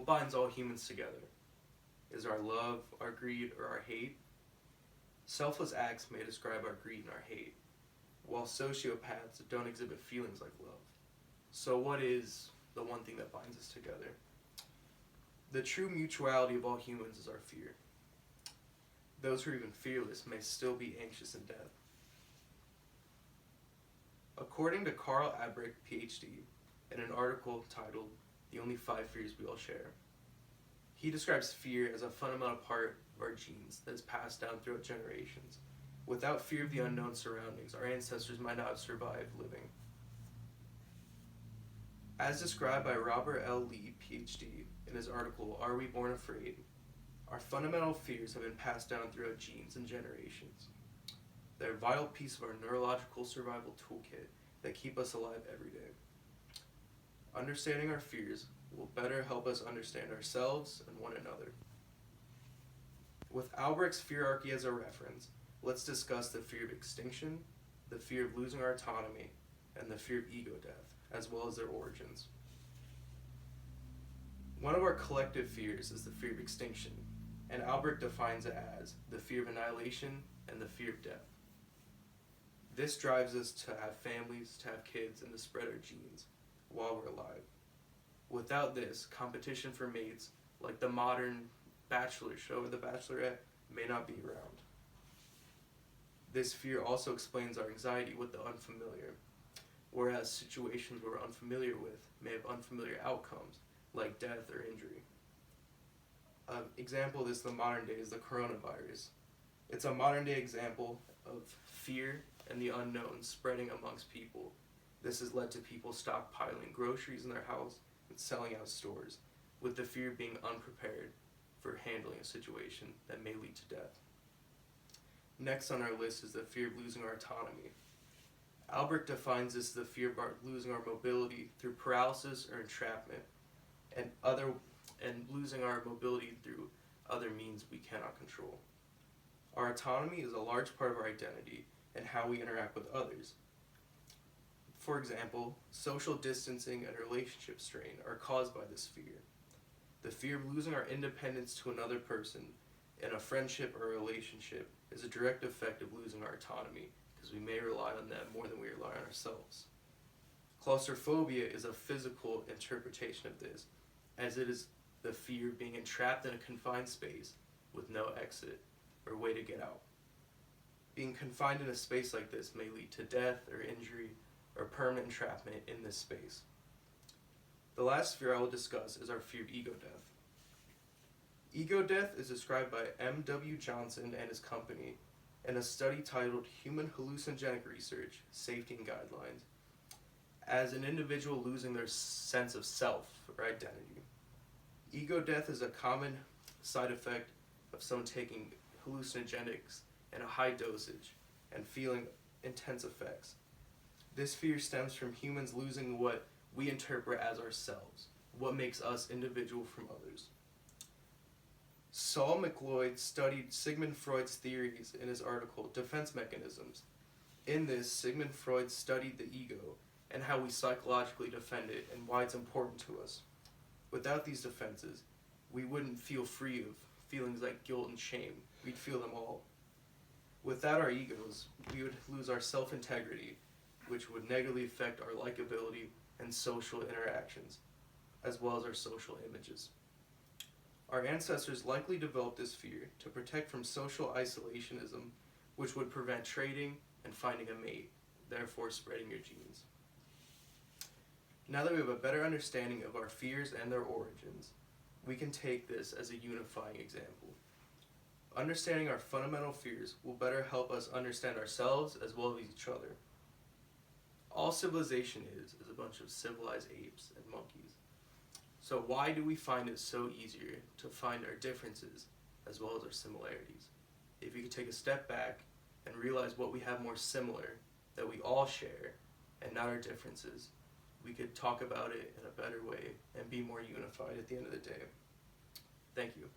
What binds all humans together? Is our love, our greed, or our hate? Selfless acts may describe our greed and our hate, while sociopaths don't exhibit feelings like love. So what is the one thing that binds us together? The true mutuality of all humans is our fear. Those who are even fearless may still be anxious in death. According to Carl Albrecht, PhD, in an article titled "The Only 5 Fears We All Share," he describes fear as a fundamental part of our genes that is passed down throughout generations. Without fear of the unknown surroundings, our ancestors might not have survived living. As described by Robert L. Lee, PhD, in his article "Are We Born Afraid?", our fundamental fears have been passed down throughout genes and generations. They're a vital piece of our neurological survival toolkit that keep us alive every day. Understanding our fears will better help us understand ourselves and one another. With Albrecht's feararchy as a reference, let's discuss the fear of extinction, the fear of losing our autonomy, and the fear of ego death, as well as their origins. One of our collective fears is the fear of extinction, and Albrecht defines it as the fear of annihilation and the fear of death. This drives us to have families, to have kids, and to spread our genes while we're alive. Without this, competition for mates, like the modern Bachelor show or The Bachelorette, may not be around. This fear also explains our anxiety with the unfamiliar, whereas situations we're unfamiliar with may have unfamiliar outcomes, like death or injury. An example of this in the modern day is the coronavirus. It's a modern day example of fear and the unknown spreading amongst people. This has led to people stockpiling groceries in their house and selling out stores, with the fear of being unprepared for handling a situation that may lead to death. Next on our list is the fear of losing our autonomy. Albrecht defines this as the fear of losing our mobility through paralysis or entrapment, and losing our mobility through other means we cannot control. Our autonomy is a large part of our identity and how we interact with others. For example, social distancing and relationship strain are caused by this fear. The fear of losing our independence to another person in a friendship or a relationship is a direct effect of losing our autonomy, because we may rely on them more than we rely on ourselves. Claustrophobia is a physical interpretation of this, as it is the fear of being entrapped in a confined space with no exit or way to get out. Being confined in a space like this may lead to death or injury or permanent entrapment in this space. The last fear I will discuss is our fear of ego death. Ego death is described by M.W. Johnson and his company in a study titled "Human Hallucinogenic Research, Safety and Guidelines" as an individual losing their sense of self or identity. Ego death is a common side effect of someone taking hallucinogenics in a high dosage and feeling intense effects. This fear stems from humans losing what we interpret as ourselves, what makes us individual from others. Saul McLeod studied Sigmund Freud's theories in his article "Defense Mechanisms." In this, Sigmund Freud studied the ego and how we psychologically defend it and why it's important to us. Without these defenses, we wouldn't feel free of feelings like guilt and shame. We'd feel them all. Without our egos, we would lose our self-integrity, which would negatively affect our likability and social interactions, as well as our social images. Our ancestors likely developed this fear to protect from social isolationism, which would prevent trading and finding a mate, therefore spreading your genes. Now that we have a better understanding of our fears and their origins, we can take this as a unifying example. Understanding our fundamental fears will better help us understand ourselves as well as each other. All civilization is a bunch of civilized apes and monkeys. So why do we find it so easier to find our differences as well as our similarities? If you could take a step back and realize what we have more similar that we all share and not our differences, we could talk about it in a better way and be more unified at the end of the day. Thank you.